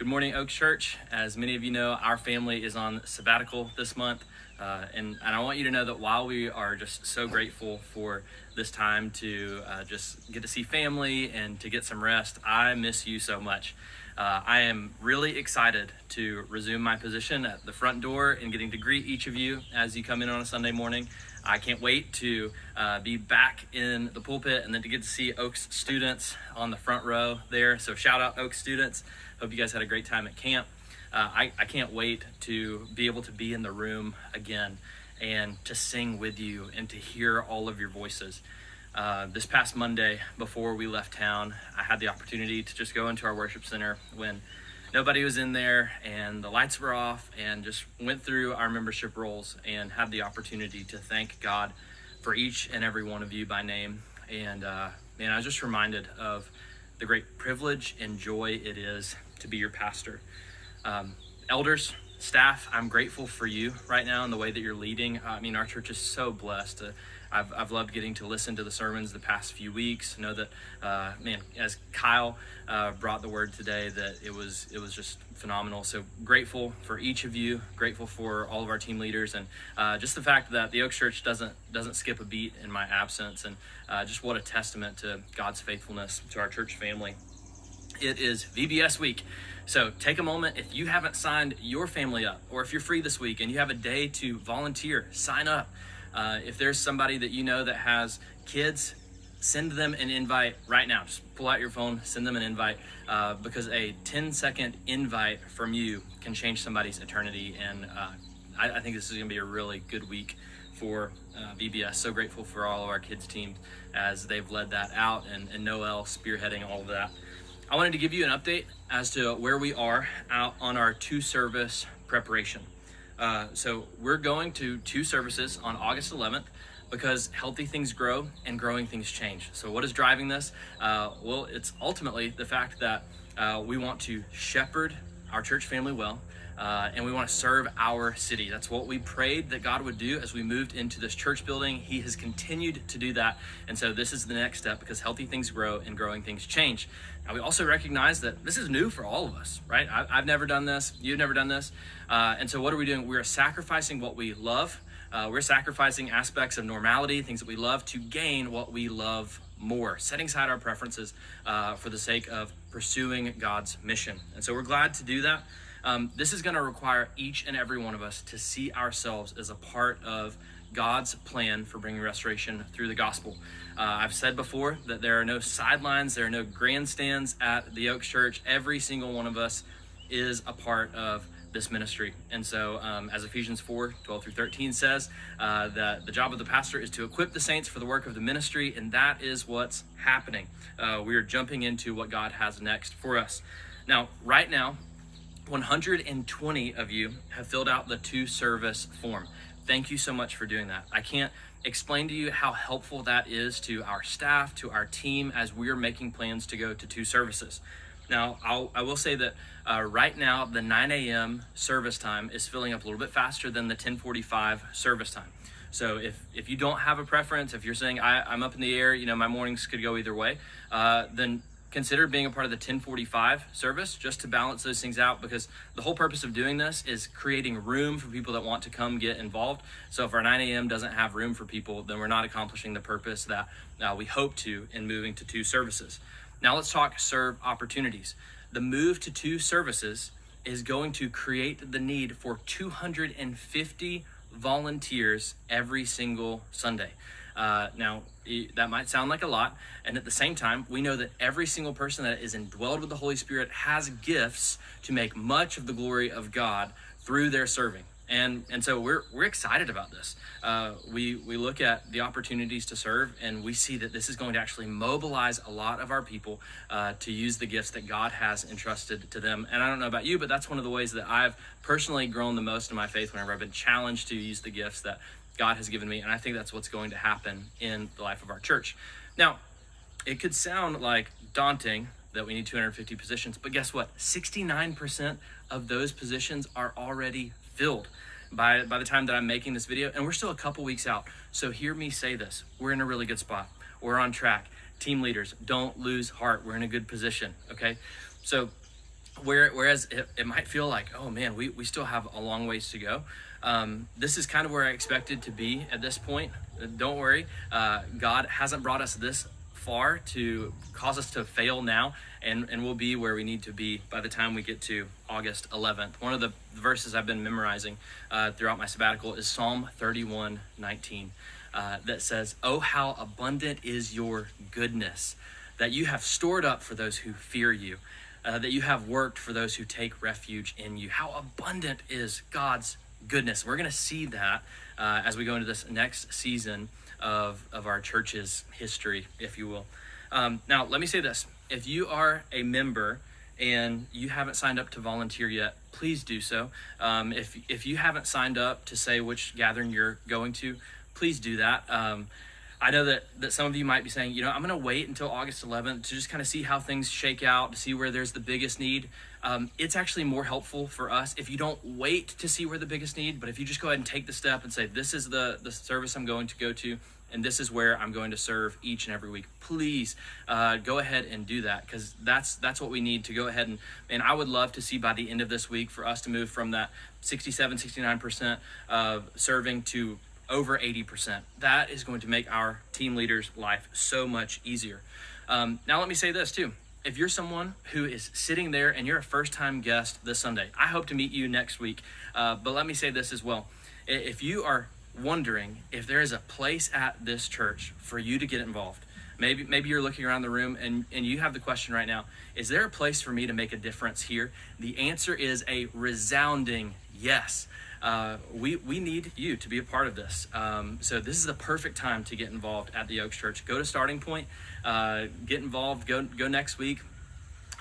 Good morning, Oak Church. As many of you know, our family is on sabbatical this month. And I want you to know that while we are just so grateful for this time to just get to see family and to get some rest, I miss you so much. I am really excited to resume my position at the front door and getting to greet each of you as you come in on a Sunday morning. I can't wait to be back in the pulpit and then to get to see Oaks students on the front row there. So shout out Oaks students. Hope you guys had a great time at camp. I can't wait to be able to be in the room again and to sing with you and to hear all of your voices. This past Monday, before we left town, I had the opportunity to just go into our worship center when nobody was in there and the lights were off, and just went through our membership rolls and had the opportunity to thank God for each and every one of you by name. And man, I was just reminded of the great privilege and joy it is to be your pastor. Elders, staff, I'm grateful for you right now and the way that you're leading. I mean, our church is so blessed. I've loved getting to listen to the sermons the past few weeks. Know that, man, as Kyle brought the word today, that it was just phenomenal. So grateful for each of you. Grateful for all of our team leaders, and just the fact that the Oak Church doesn't skip a beat in my absence, and just what a testament to God's faithfulness to our church family. It is VBS week. So take a moment. If you haven't signed your family up, or if you're free this week and you have a day to volunteer, sign up. If there's somebody that you know that has kids, send them an invite right now. Just pull out your phone, send them an invite, because a 10-second invite from you can change somebody's eternity. And I think this is going to be a really good week for VBS. So grateful for all of our kids' teams as they've led that out, and Noel spearheading all of that. I wanted to give you an update as to where we are out on our two-service preparation. So we're going to two services on August 11th because healthy things grow and growing things change. So what is driving this? Well, it's ultimately the fact that we want to shepherd our church family well, and we want to serve our city. That's what we prayed that God would do as we moved into this church building. He has continued to do that. And so this is the next step, because healthy things grow and growing things change. Now, we also recognize that this is new for all of us, right? I've never done this. You've never done this. And so what are we doing? We're sacrificing what we love. We're sacrificing aspects of normality, things that we love, to gain what we love more, setting aside our preferences for the sake of pursuing God's mission. And so we're glad to do that. This is going to require each and every one of us to see ourselves as a part of God's plan for bringing restoration through the gospel. I've said before that there are no sidelines, there are no grandstands at the Oak Church. Every single one of us is a part of this ministry. And so as Ephesians 4:12-13 says, that the job of the pastor is to equip the saints for the work of the ministry, and that is what's happening. We are jumping into what God has next for us. Now, right now, 120 of you have filled out the two-service form. Thank you so much for doing that. I can't explain to you how helpful that is to our staff, to our team, as we're making plans to go to two services. Now, I will say that right now, the 9 a.m. service time is filling up a little bit faster than the 10:45 service time. So if you don't have a preference, if you're saying I'm up in the air, my mornings could go either way, then consider being a part of the 10:45 service, just to balance those things out, because the whole purpose of doing this is creating room for people that want to come get involved. So if our 9 a.m. doesn't have room for people, then we're not accomplishing the purpose that we hope to in moving to two services. Now let's talk serve opportunities. The move to two services is going to create the need for 250 volunteers every single Sunday. Now, that might sound like a lot, and at the same time, we know that every single person that is indwelled with the Holy Spirit has gifts to make much of the glory of God through their serving. And so we're excited about this. We look at the opportunities to serve, and we see that this is going to actually mobilize a lot of our people to use the gifts that God has entrusted to them. And I don't know about you, but that's one of the ways that I've personally grown the most in my faith, whenever I've been challenged to use the gifts that God has given me. And I think that's what's going to happen in the life of our church. Now, it could sound like daunting that we need 250 positions, but guess what? 69% of those positions are already filled by the time that I'm making this video, and we're still a couple weeks out. So hear me say this: we're in a really good spot. We're on track. Team leaders, don't lose heart. We're in a good position, okay? So Whereas it might feel like, oh man, we still have a long ways to go. This is kind of where I expected to be at this point. Don't worry, God hasn't brought us this far to cause us to fail now, and we'll be where we need to be by the time we get to August 11th. One of the verses I've been memorizing throughout my sabbatical is Psalm 31:19, that says, "Oh, how abundant is your goodness, that you have stored up for those who fear you, that you have worked for those who take refuge in you." How abundant is God's goodness. We're going to see that as we go into this next season of our church's history, if you will. Now, let me say this. If you are a member and you haven't signed up to volunteer yet, please do so. If you haven't signed up to say which gathering you're going to, please do that. I know that some of you might be saying, I'm going to wait until August 11th to just kind of see how things shake out, to see where there's the biggest need. It's actually more helpful for us if you don't wait to see where the biggest need, but if you just go ahead and take the step and say, this is the service I'm going to go to, and this is where I'm going to serve each and every week. Please go ahead and do that, because that's what we need to go ahead and I would love to see by the end of this week for us to move from that 69% of serving to over 80%. That is going to make our team leaders' life so much easier. Now let me say this too. If you're someone who is sitting there and you're a first-time guest this Sunday, I hope to meet you next week. But let me say this as well. If you are wondering if there is a place at this church for you to get involved, maybe you're looking around the room and you have the question right now, is there a place for me to make a difference here? The answer is a resounding yes. We need you to be a part of this. So this is the perfect time to get involved at the Oaks Church. Go to Starting Point, get involved, go next week.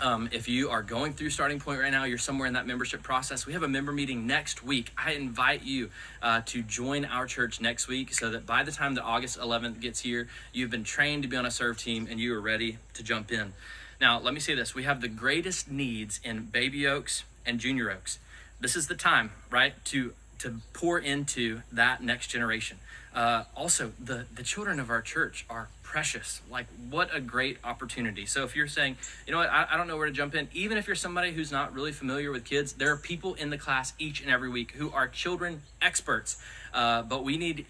If you are going through Starting Point right now, you're somewhere in that membership process, we have a member meeting next week. I invite you to join our church next week so that by the time that August 11th gets here, you've been trained to be on a serve team and you are ready to jump in. Now, let me say this. We have the greatest needs in Baby Oaks and Junior Oaks. This is the time, right, to pour into that next generation. Also, the children of our church are precious. Like, what a great opportunity. So if you're saying, you know what, I don't know where to jump in, even if you're somebody who's not really familiar with kids, there are people in the class each and every week who are children experts. But we need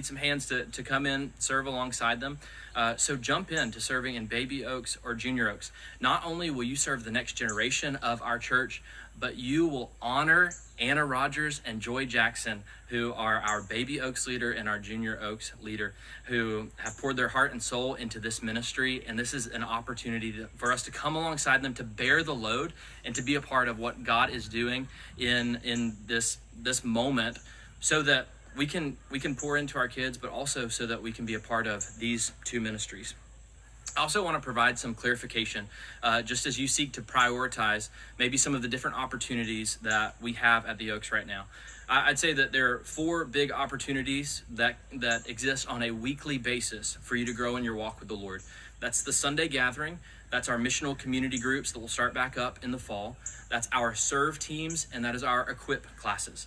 some hands to come in, serve alongside them. So jump in to serving in Baby Oaks or Junior Oaks. Not only will you serve the next generation of our church, but you will honor Anna Rogers and Joy Jackson, who are our Baby Oaks leader and our Junior Oaks leader, who have poured their heart and soul into this ministry. And this is an opportunity for us to come alongside them, to bear the load and to be a part of what God is doing in this moment, so that we can pour into our kids, but also so that we can be a part of these two ministries. I also want to provide some clarification, just as you seek to prioritize maybe some of the different opportunities that we have at the Oaks right now. I'd say that there are 4 big opportunities that exist on a weekly basis for you to grow in your walk with the Lord. That's the Sunday gathering. That's our missional community groups that will start back up in the fall. That's our serve teams, and that is our equip classes.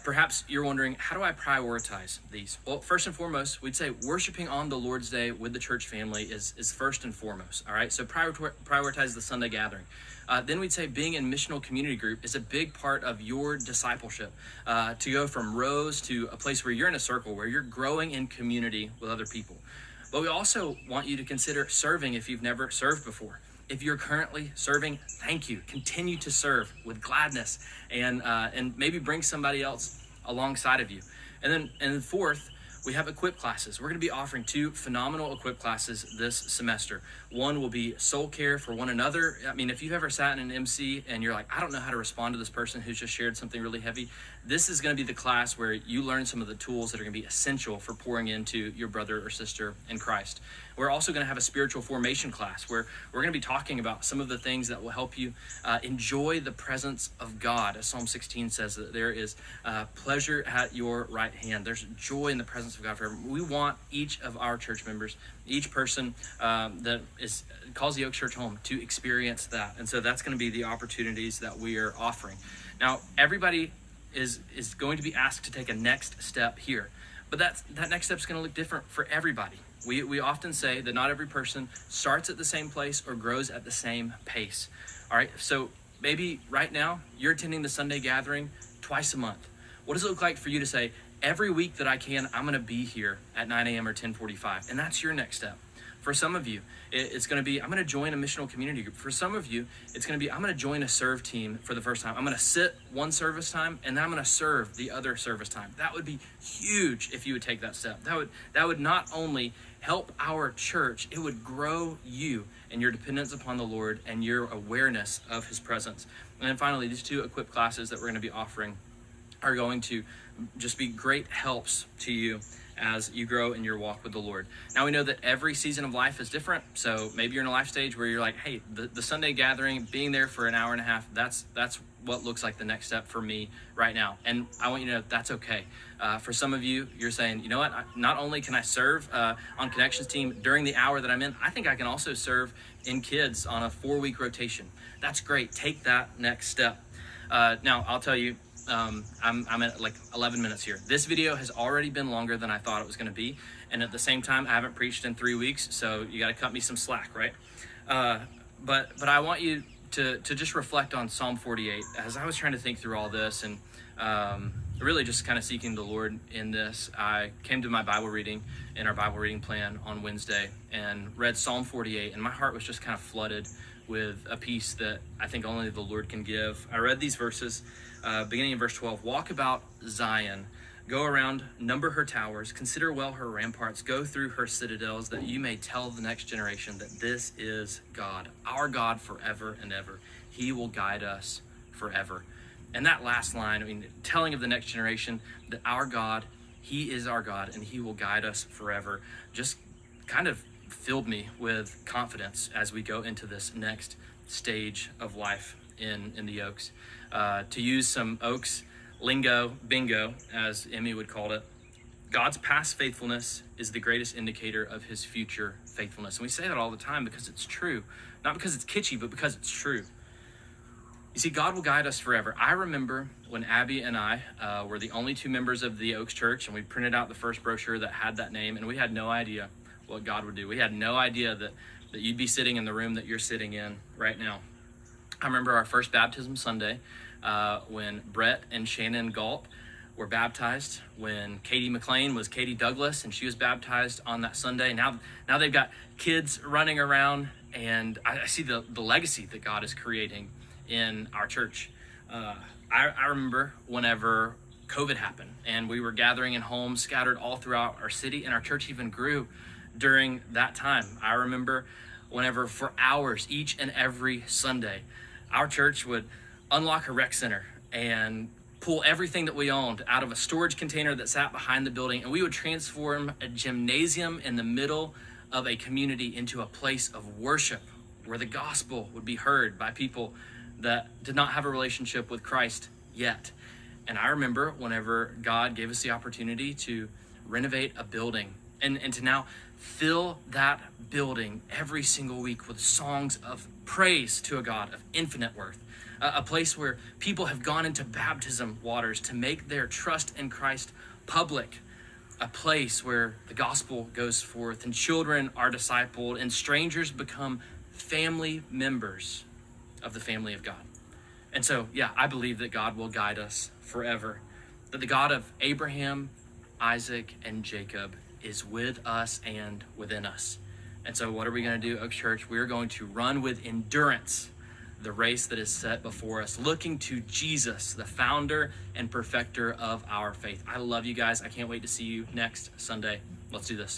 Perhaps you're wondering, how do I prioritize these? Well, first and foremost, we'd say worshiping on the Lord's Day with the church family is first and foremost, all right? So prioritize the Sunday gathering. Then we'd say being in missional community group is a big part of your discipleship, to go from rows to a place where you're in a circle, where you're growing in community with other people. But we also want you to consider serving if you've never served before. If you're currently serving, thank you. Continue to serve with gladness and maybe bring somebody else alongside of you. And then fourth, we have equip classes. We're going to be offering 2 phenomenal equip classes this semester. One will be soul care for one another. I mean, if you've ever sat in an MC and you're like, I don't know how to respond to this person who's just shared something really heavy, this is going to be the class where you learn some of the tools that are going to be essential for pouring into your brother or sister in Christ. We're also going to have a spiritual formation class where we're going to be talking about some of the things that will help you enjoy the presence of God. As Psalm 16 says, that there is pleasure at your right hand. There's joy in the presence of God forever. We want each of our church members, each person that calls the Oaks Church home, to experience that. And so that's going to be the opportunities that we are offering. Now, everybody is going to be asked to take a next step here. But that next step is going to look different for everybody. We often say that not every person starts at the same place or grows at the same pace. All right, so maybe right now you're attending the Sunday gathering twice a month. What does it look like for you to say, every week that I can, I'm going to be here at 9 a.m. or 10:45? And that's your next step. For some of you, it's going to be, I'm going to join a missional community group. For some of you, it's going to be, I'm going to join a serve team for the first time. I'm going to sit one service time, and then I'm going to serve the other service time. That would be huge if you would take that step. That would not only help our church, it would grow you and your dependence upon the Lord and your awareness of his presence. And then finally, these 2 equip classes that we're going to be offering are going to just be great helps to you as you grow in your walk with the Lord. Now, we know that every season of life is different. So maybe you're in a life stage where you're like, hey, the Sunday gathering, being there for an hour and a half, that's what looks like the next step for me right now. And I want you to know that's okay. For some of you, you're saying, you know what, not only can I serve on Connections team during the hour that I'm in, I think I can also serve in kids on a 4-week rotation. That's great. Take that next step. Now, I'll tell you, I'm at like 11 minutes here. This video has already been longer than I thought it was going to be. And at the same time, I haven't preached in 3 weeks, so you got to cut me some slack, right? But I want you to just reflect on Psalm 48. As I was trying to think through all this and really just kind of seeking the Lord in this, I came to my Bible reading in our Bible reading plan on Wednesday and read Psalm 48, and my heart was just kind of flooded with a peace that I think only the Lord can give. I read these verses, beginning in verse 12. Walk about Zion, go around, number her towers, consider well her ramparts, go through her citadels, that you may tell the next generation that this is God, our God forever and ever. He will guide us forever. And that last line, I mean, telling of the next generation that our God, he is our God, and he will guide us forever, just kind of filled me with confidence as we go into this next stage of life in the Oaks. To use some Oaks lingo, bingo, as Emmy would call it, God's past faithfulness is the greatest indicator of his future faithfulness. And we say that all the time because it's true. Not because it's kitschy, but because it's true. You see, God will guide us forever. I remember when Abby and I were the only 2 members of the Oaks Church, and we printed out the first brochure that had that name, and we had no idea what God would do. We had no idea that you'd be sitting in the room that you're sitting in right now. I remember our first baptism Sunday when Brett and Shannon Galt were baptized, when Katie McLean was Katie Douglas, and she was baptized on that Sunday. Now they've got kids running around, and I see the legacy that God is creating in our church. I remember whenever COVID happened, and we were gathering in homes scattered all throughout our city, and our church even grew during that time. I remember whenever for hours each and every Sunday, our church would unlock a rec center and pull everything that we owned out of a storage container that sat behind the building, and we would transform a gymnasium in the middle of a community into a place of worship where the gospel would be heard by people that did not have a relationship with Christ yet. And I remember whenever God gave us the opportunity to renovate a building and to now fill that building every single week with songs of praise to a God of infinite worth, a place where people have gone into baptism waters to make their trust in Christ public, a place where the gospel goes forth and children are discipled and strangers become family members of the family of God. And so, yeah, I believe that God will guide us forever, that the God of Abraham, Isaac, and Jacob is with us and within us. And so what are we going to do, Oaks Church? We're going to run with endurance the race that is set before us, looking to Jesus, the founder and perfecter of our faith. I love you guys. I can't wait to see you next Sunday. Let's do this.